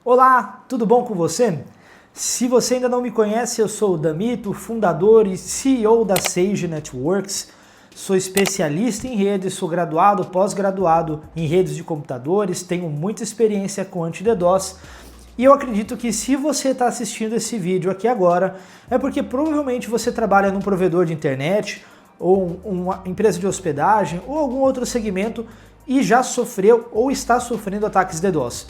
Olá, tudo bom com você? Se você ainda não me conhece, eu sou o Damito, fundador e CEO da Sage Networks. Sou especialista em redes, sou graduado, pós-graduado em redes de computadores, tenho muita experiência com anti-DDoS e eu acredito que se você está assistindo esse vídeo aqui agora, é porque provavelmente você trabalha num provedor de internet ou uma empresa de hospedagem ou algum outro segmento e já sofreu ou está sofrendo ataques DDoS.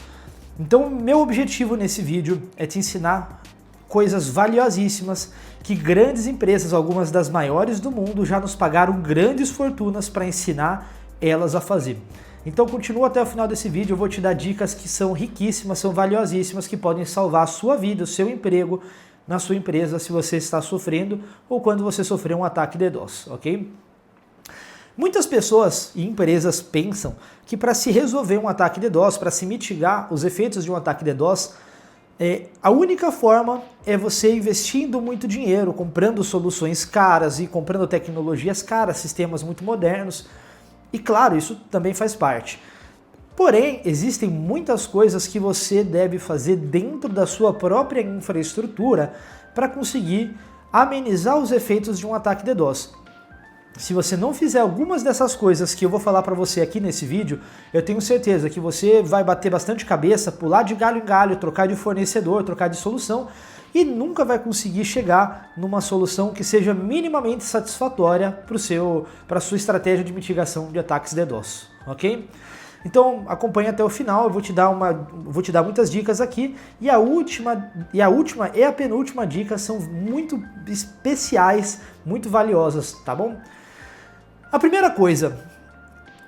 Então, meu objetivo nesse vídeo é te ensinar coisas valiosíssimas que grandes empresas, algumas das maiores do mundo, já nos pagaram grandes fortunas para ensinar elas a fazer. Então continua até o final desse vídeo, eu vou te dar dicas que são riquíssimas, são valiosíssimas, que podem salvar a sua vida, o seu emprego na sua empresa se você está sofrendo ou quando você sofreu um ataque DDoS, ok? Muitas pessoas e empresas pensam que para se resolver um ataque DDoS, para se mitigar os efeitos de um ataque DDoS, a única forma é você investindo muito dinheiro, comprando soluções caras e comprando tecnologias caras, sistemas muito modernos. E claro, isso também faz parte. Porém, existem muitas coisas que você deve fazer dentro da sua própria infraestrutura para conseguir amenizar os efeitos de um ataque DDoS. Se você não fizer algumas dessas coisas que eu vou falar para você aqui nesse vídeo, eu tenho certeza que você vai bater bastante cabeça, pular de galho em galho, trocar de fornecedor, trocar de solução e nunca vai conseguir chegar numa solução que seja minimamente satisfatória para a sua estratégia de mitigação de ataques DDoS, ok? Então acompanhe até o final, eu vou te dar muitas dicas aqui e a última e a penúltima dica são muito especiais, muito valiosas, tá bom? A primeira coisa,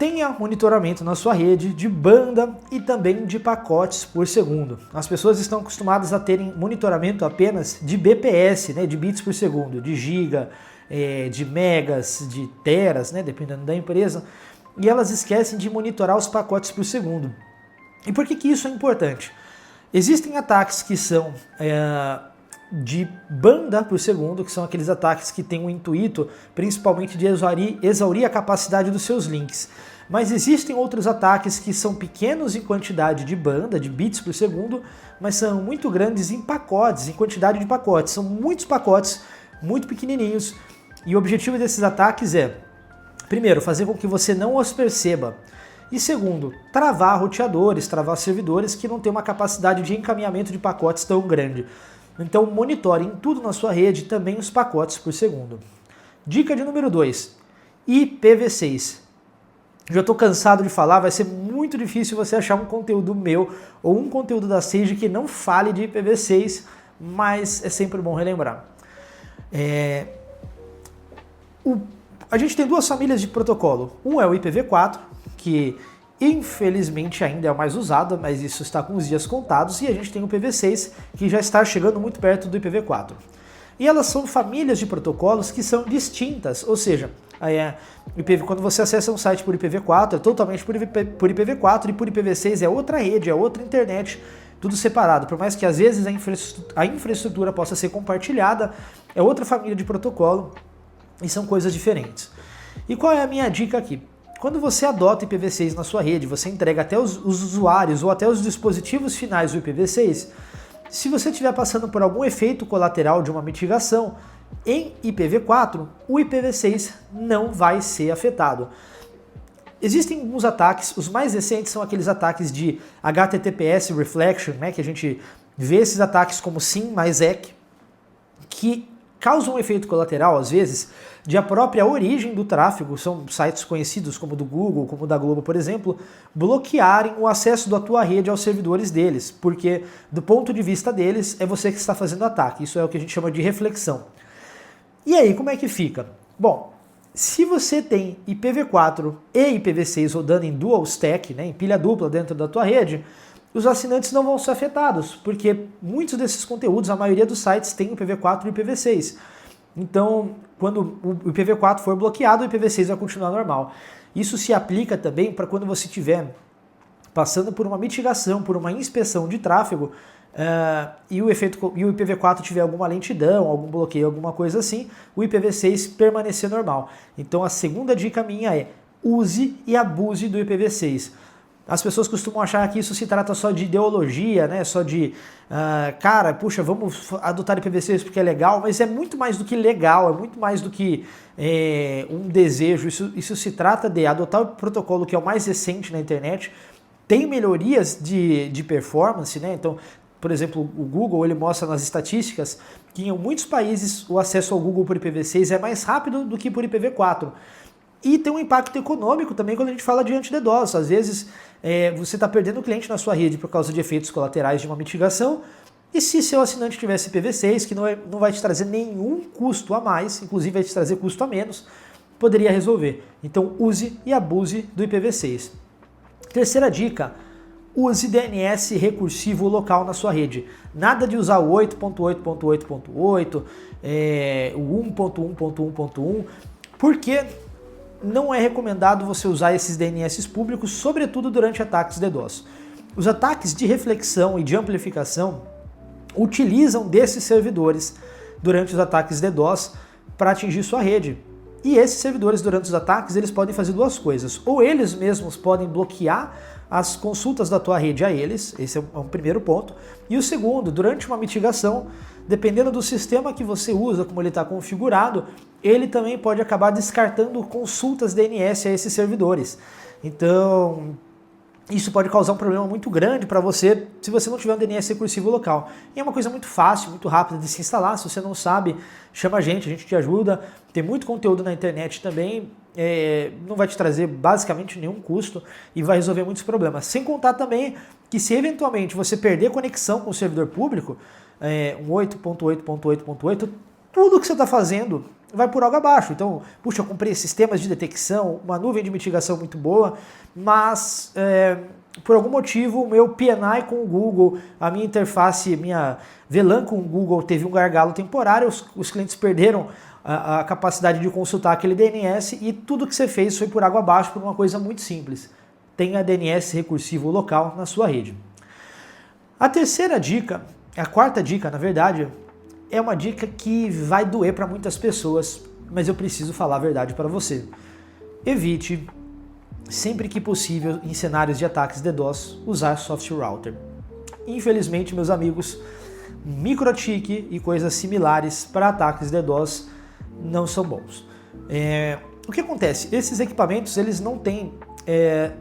tenha monitoramento na sua rede de banda e também de pacotes por segundo. As pessoas estão acostumadas a terem monitoramento apenas de BPS, né, de bits por segundo, de giga, de megas, de teras, né, dependendo da empresa, e elas esquecem de monitorar os pacotes por segundo. E por que isso é importante? Existem ataques que são de banda por segundo, que são aqueles ataques que têm o intuito principalmente de exaurir a capacidade dos seus links. Mas existem outros ataques que são pequenos em quantidade de banda, de bits por segundo, mas são muito grandes em pacotes, em quantidade de pacotes. São muitos pacotes, muito pequenininhos, e o objetivo desses ataques é, primeiro, fazer com que você não os perceba, e segundo, travar roteadores, travar servidores que não têm uma capacidade de encaminhamento de pacotes tão grande. Então monitore em tudo na sua rede, também os pacotes por segundo. Dica de número 2, IPv6. Já estou cansado de falar, vai ser muito difícil você achar um conteúdo meu ou um conteúdo da Sage que não fale de IPv6, mas é sempre bom relembrar. A gente tem duas famílias de protocolo. Um é o IPv4, que infelizmente ainda é o mais usado, mas isso está com os dias contados, e a gente tem o IPv6, que já está chegando muito perto do IPv4. E elas são famílias de protocolos que são distintas, ou seja, quando você acessa um site por IPv4, é totalmente por IPv4, e por IPv6 é outra rede, é outra internet, tudo separado. Por mais que às vezes a infraestrutura possa ser compartilhada, é outra família de protocolo, e são coisas diferentes. E qual é a minha dica aqui? Quando você adota IPv6 na sua rede, você entrega até os usuários ou até os dispositivos finais do IPv6, se você estiver passando por algum efeito colateral de uma mitigação em IPv4, o IPv6 não vai ser afetado. Existem alguns ataques, os mais recentes são aqueles ataques de HTTPS Reflection, né, que a gente vê esses ataques como SYN mais EC, que causam um efeito colateral, às vezes, de a própria origem do tráfego, são sites conhecidos como do Google, como da Globo, por exemplo, bloquearem o acesso da tua rede aos servidores deles, porque do ponto de vista deles, é você que está fazendo ataque. Isso é o que a gente chama de reflexão. E aí, como é que fica? Bom, se você tem IPv4 e IPv6 rodando em dual stack, né, em pilha dupla dentro da tua rede, os assinantes não vão ser afetados, porque muitos desses conteúdos, a maioria dos sites tem IPv4 e IPv6. Então, quando o IPv4 for bloqueado, o IPv6 vai continuar normal. Isso se aplica também para quando você estiver passando por uma mitigação, por uma inspeção de tráfego, e o IPv4 tiver alguma lentidão, algum bloqueio, alguma coisa assim, o IPv6 permanecer normal. Então a segunda dica minha é: use e abuse do IPv6. As pessoas costumam achar que isso se trata só de ideologia, né? Só de, cara, puxa, vamos adotar IPv6 porque é legal, mas é muito mais do que legal, é muito mais do que um desejo. Isso se trata de adotar o protocolo que é o mais recente na internet, tem melhorias de performance, né? Então, por exemplo, o Google ele mostra nas estatísticas que em muitos países o acesso ao Google por IPv6 é mais rápido do que por IPv4. E tem um impacto econômico também quando a gente fala de anti-DDoS. Às vezes você está perdendo cliente na sua rede por causa de efeitos colaterais de uma mitigação. E se seu assinante tivesse IPv6, que não vai te trazer nenhum custo a mais, inclusive vai te trazer custo a menos, poderia resolver. Então use e abuse do IPv6. Terceira dica, use DNS recursivo local na sua rede. Nada de usar o 8.8.8.8, o 1.1.1.1, porque não é recomendado você usar esses DNS públicos, sobretudo durante ataques DDoS. Os ataques de reflexão e de amplificação utilizam desses servidores durante os ataques DDoS para atingir sua rede. E esses servidores, durante os ataques, eles podem fazer duas coisas. Ou eles mesmos podem bloquear as consultas da tua rede a eles, esse é um primeiro ponto. E o segundo, durante uma mitigação, dependendo do sistema que você usa, como ele está configurado, ele também pode acabar descartando consultas DNS a esses servidores. Então, isso pode causar um problema muito grande para você se você não tiver um DNS recursivo local. E é uma coisa muito fácil, muito rápida de se instalar. Se você não sabe, chama a gente te ajuda. Tem muito conteúdo na internet também, não vai te trazer basicamente nenhum custo e vai resolver muitos problemas. Sem contar também que se eventualmente você perder conexão com o servidor público, um 8.8.8.8, tudo que você está fazendo vai por água abaixo. Então, puxa, eu comprei sistemas de detecção, uma nuvem de mitigação muito boa, mas por algum motivo o meu PNI com o Google, a minha interface, minha VLAN com o Google teve um gargalo temporário, os clientes perderam a capacidade de consultar aquele DNS e tudo que você fez foi por água abaixo por uma coisa muito simples. Tenha DNS recursivo local na sua rede. A terceira dica, a quarta dica, na verdade, é uma dica que vai doer para muitas pessoas, mas eu preciso falar a verdade para você. Evite, sempre que possível, em cenários de ataques DDoS, usar soft router. Infelizmente, meus amigos, MikroTik e coisas similares para ataques DDoS não são bons. O que acontece? Esses equipamentos eles não têm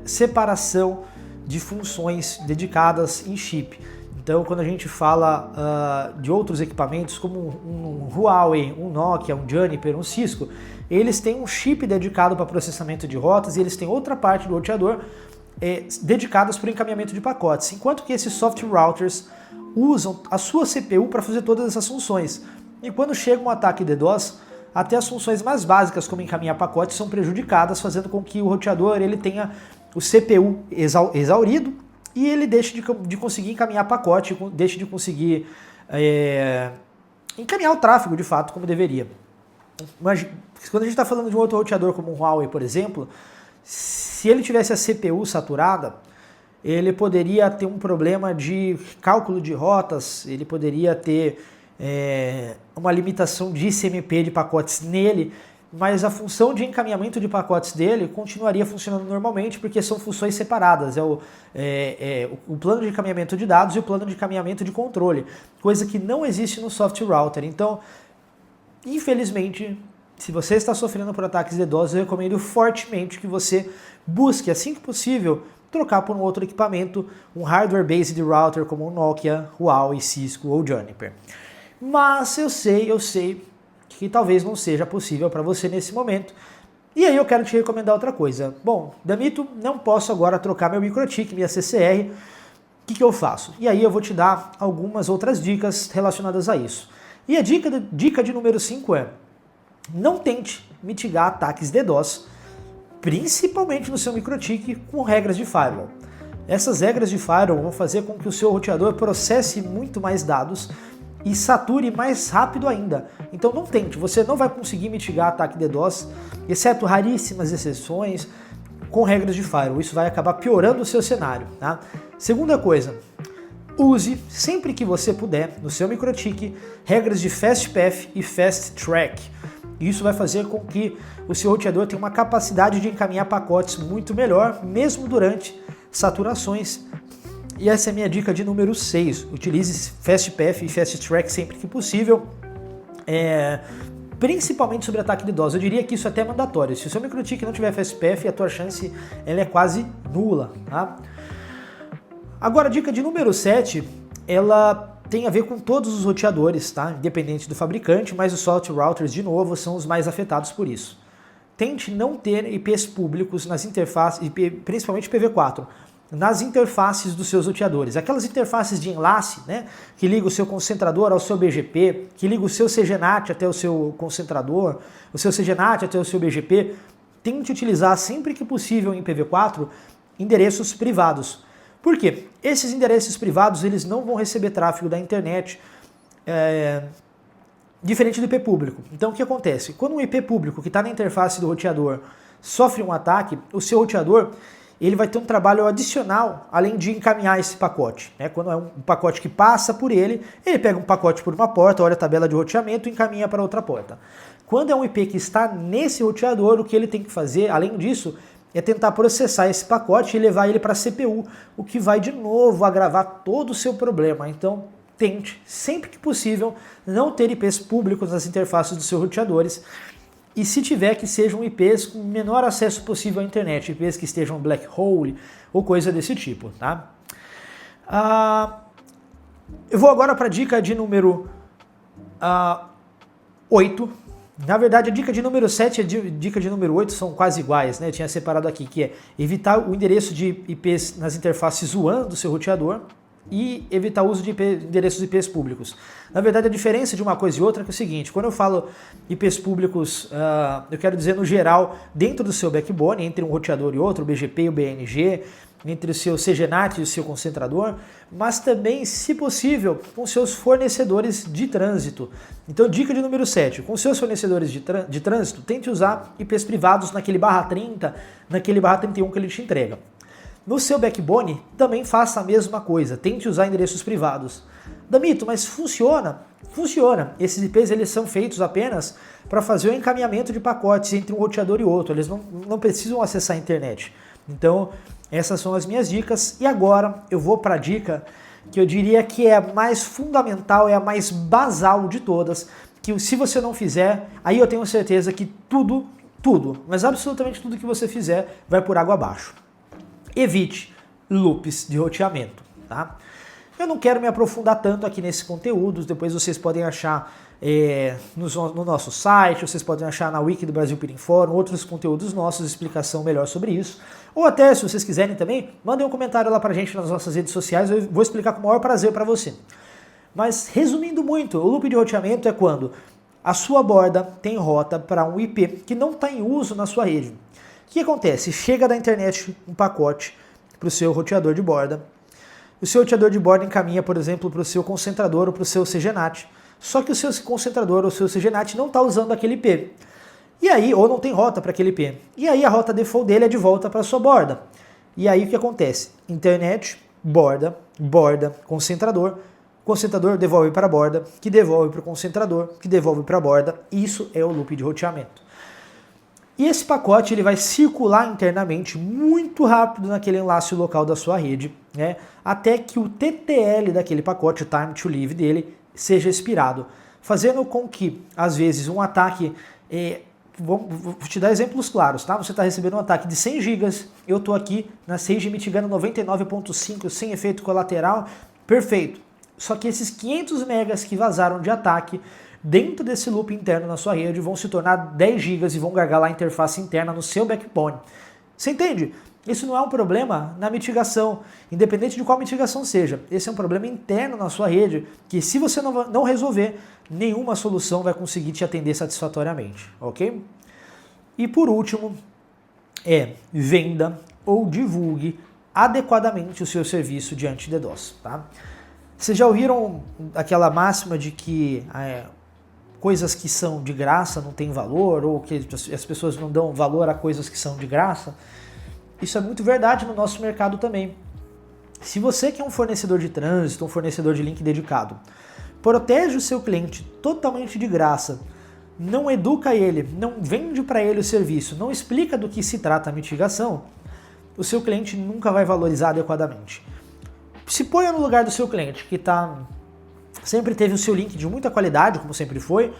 separação de funções dedicadas em chip. Então, quando a gente fala de outros equipamentos, como um Huawei, um Nokia, um Juniper, um Cisco, eles têm um chip dedicado para processamento de rotas e eles têm outra parte do roteador dedicadas para o encaminhamento de pacotes, enquanto que esses soft routers usam a sua CPU para fazer todas essas funções. E quando chega um ataque DDoS, até as funções mais básicas, como encaminhar pacotes, são prejudicadas, fazendo com que o roteador ele tenha o CPU exaurido e ele deixe de conseguir encaminhar pacote, deixe de conseguir encaminhar o tráfego de fato como deveria. Mas, quando a gente está falando de um outro roteador como o Huawei, por exemplo, se ele tivesse a CPU saturada, ele poderia ter um problema de cálculo de rotas, ele poderia ter uma limitação de ICMP de pacotes nele, mas a função de encaminhamento de pacotes dele continuaria funcionando normalmente, porque são funções separadas, o plano de encaminhamento de dados e o plano de encaminhamento de controle, coisa que não existe no soft router. Então, infelizmente, se você está sofrendo por ataques DDoS, eu recomendo fortemente que você busque, assim que possível, trocar por um outro equipamento, um hardware-based router como o Nokia, Huawei, Cisco ou Juniper. Mas eu sei que talvez não seja possível para você nesse momento. E aí eu quero te recomendar outra coisa. Bom, Damito, não posso agora trocar meu MikroTik, minha CCR, o que eu faço? E aí eu vou te dar algumas outras dicas relacionadas a isso. E a dica de número 5 é: não tente mitigar ataques DDoS, principalmente no seu MikroTik, com regras de firewall. Essas regras de firewall vão fazer com que o seu roteador processe muito mais dados e sature mais rápido ainda. Então não tente, você não vai conseguir mitigar ataque DDoS, exceto raríssimas exceções, com regras de firewall. Isso vai acabar piorando o seu cenário. Tá? Segunda coisa, use sempre que você puder, no seu MikroTik, regras de FastPath e FastTrack. Isso vai fazer com que o seu roteador tenha uma capacidade de encaminhar pacotes muito melhor, mesmo durante saturações. E essa é a minha dica de número 6. Utilize FastPath e FastTrack sempre que possível, principalmente sobre ataque de DDoS. Eu diria que isso é até mandatório. Se o seu MikroTik não tiver FastPath, a tua chance ela é quase nula. Tá? Agora, a dica de número 7, ela tem a ver com todos os roteadores, tá? Independente do fabricante, mas os soft routers, de novo, são os mais afetados por isso. Tente não ter IPs públicos nas interfaces, principalmente IPv4, nas interfaces dos seus roteadores. Aquelas interfaces de enlace, né, que liga o seu concentrador ao seu BGP, que liga o seu CGNAT até o seu concentrador, o seu CGNAT até o seu BGP, tente utilizar sempre que possível em IPv4 endereços privados. Por quê? Esses endereços privados eles não vão receber tráfego da internet, diferente do IP público. Então o que acontece? Quando um IP público que está na interface do roteador sofre um ataque, o seu roteador ele vai ter um trabalho adicional, além de encaminhar esse pacote. Né? Quando é um pacote que passa por ele pega um pacote por uma porta, olha a tabela de roteamento e encaminha para outra porta. Quando é um IP que está nesse roteador, o que ele tem que fazer, além disso, é tentar processar esse pacote e levar ele para a CPU, o que vai de novo agravar todo o seu problema. Então, tente, sempre que possível, não ter IPs públicos nas interfaces dos seus roteadores. E se tiver, que sejam IPs com o menor acesso possível à internet, IPs que estejam black hole ou coisa desse tipo, tá? Eu vou agora para a dica de número 8. Na verdade, a dica de número 7 e a dica de número 8 são quase iguais, né? Eu tinha separado aqui, que é evitar o endereço de IPs nas interfaces WAN do seu roteador e evitar o uso de endereços IPs públicos. Na verdade, a diferença de uma coisa e outra é, que é o seguinte: quando eu falo IPs públicos, eu quero dizer no geral, dentro do seu backbone, entre um roteador e outro, o BGP e o BNG, entre o seu CGNAT e o seu concentrador, mas também, se possível, com seus fornecedores de trânsito. Então, dica de número 7, com seus fornecedores de trânsito, tente usar IPs privados naquele /30, naquele /31 que ele te entrega. No seu backbone, também faça a mesma coisa, tente usar endereços privados. Damito, mas funciona? Funciona. Esses IPs eles são feitos apenas para fazer o encaminhamento de pacotes entre um roteador e outro, eles não precisam acessar a internet. Então, essas são as minhas dicas, e agora eu vou para a dica que eu diria que é a mais fundamental, é a mais basal de todas, que se você não fizer, aí eu tenho certeza que tudo, mas absolutamente tudo que você fizer vai por água abaixo. Evite loops de roteamento, tá? Eu não quero me aprofundar tanto aqui nesses conteúdos, depois vocês podem achar no nosso site, vocês podem achar na Wiki do Brasil Peering Forum, outros conteúdos nossos, explicação melhor sobre isso. Ou até, se vocês quiserem também, mandem um comentário lá pra gente nas nossas redes sociais, eu vou explicar com o maior prazer para você. Mas, resumindo muito, o loop de roteamento é quando a sua borda tem rota para um IP que não está em uso na sua rede. O que acontece? Chega da internet um pacote para o seu roteador de borda. O seu roteador de borda encaminha, por exemplo, para o seu concentrador ou para o seu CGNAT. Só que o seu concentrador ou o seu CGNAT não está usando aquele IP. E aí, ou não tem rota para aquele IP. E aí a rota default dele é de volta para a sua borda. E aí o que acontece? Internet, borda, concentrador. Concentrador devolve para a borda, que devolve para o concentrador, que devolve para a borda. Isso é o loop de roteamento. E esse pacote ele vai circular internamente muito rápido naquele enlace local da sua rede, né, até que o TTL daquele pacote, o time to leave dele, seja expirado, fazendo com que, às vezes, um ataque... vou te dar exemplos claros, tá? Você está recebendo um ataque de 100 GB, eu estou aqui na Sage mitigando 99.5 sem efeito colateral, perfeito. Só que esses 500 megas que vazaram de ataque dentro desse loop interno na sua rede vão se tornar 10 GB e vão gargalar a interface interna no seu backbone. Você entende? Isso não é um problema na mitigação, independente de qual mitigação seja. Esse é um problema interno na sua rede, que se você não resolver, nenhuma solução vai conseguir te atender satisfatoriamente, ok? E por último, venda ou divulgue adequadamente o seu serviço de anti-DDoS, tá? Vocês já ouviram aquela máxima de que coisas que são de graça não têm valor, ou que as pessoas não dão valor a coisas que são de graça? Isso é muito verdade no nosso mercado também. Se você que é um fornecedor de trânsito, um fornecedor de link dedicado, protege o seu cliente totalmente de graça, não educa ele, não vende para ele o serviço, não explica do que se trata a mitigação, o seu cliente nunca vai valorizar adequadamente. Se ponha no lugar do seu cliente, que sempre teve o seu link de muita qualidade, como sempre foi,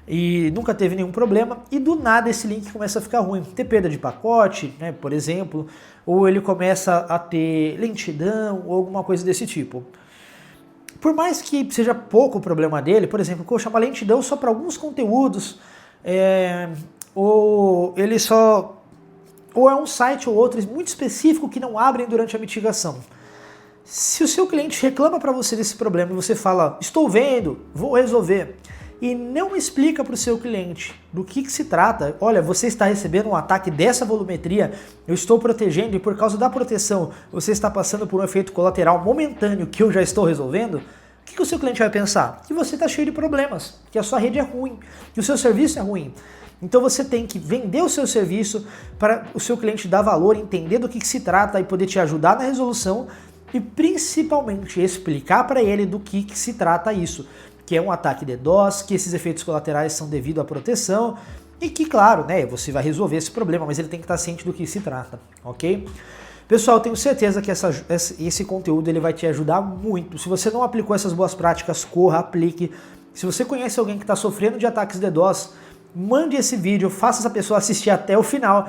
e nunca teve nenhum problema, e do nada esse link começa a ficar ruim, ter perda de pacote, né, por exemplo, ou ele começa a ter lentidão ou alguma coisa desse tipo. Por mais que seja pouco o problema dele, por exemplo, eu chamo lentidão só para alguns conteúdos, ou é um site ou outro muito específico que não abrem durante a mitigação. Se o seu cliente reclama para você desse problema e você fala, estou vendo, vou resolver, e não explica para o seu cliente do que se trata, olha, você está recebendo um ataque dessa volumetria, eu estou protegendo e por causa da proteção você está passando por um efeito colateral momentâneo que eu já estou resolvendo, o que o seu cliente vai pensar? Que você está cheio de problemas, que a sua rede é ruim, que o seu serviço é ruim. Então você tem que vender o seu serviço para o seu cliente dar valor, entender do que se trata e poder te ajudar na resolução e principalmente explicar para ele do que se trata isso, que é um ataque DDoS, que esses efeitos colaterais são devido à proteção e que, claro, né, você vai resolver esse problema, mas ele tem que estar ciente do que se trata, ok? Pessoal, eu tenho certeza que esse conteúdo ele vai te ajudar muito. Se você não aplicou essas boas práticas, corra, aplique. Se você conhece alguém que está sofrendo de ataques DDoS, mande esse vídeo, faça essa pessoa assistir até o final,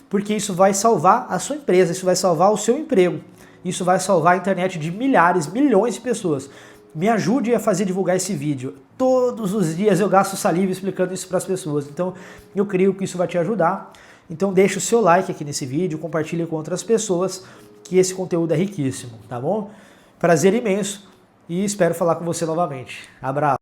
porque isso vai salvar a sua empresa, isso vai salvar o seu emprego, isso vai salvar a internet de milhares, milhões de pessoas. Me ajude a fazer divulgar esse vídeo. Todos os dias eu gasto saliva explicando isso para as pessoas, então eu creio que isso vai te ajudar. Então deixa o seu like aqui nesse vídeo, compartilhe com outras pessoas, que esse conteúdo é riquíssimo, tá bom? Prazer imenso e espero falar com você novamente. Abraço!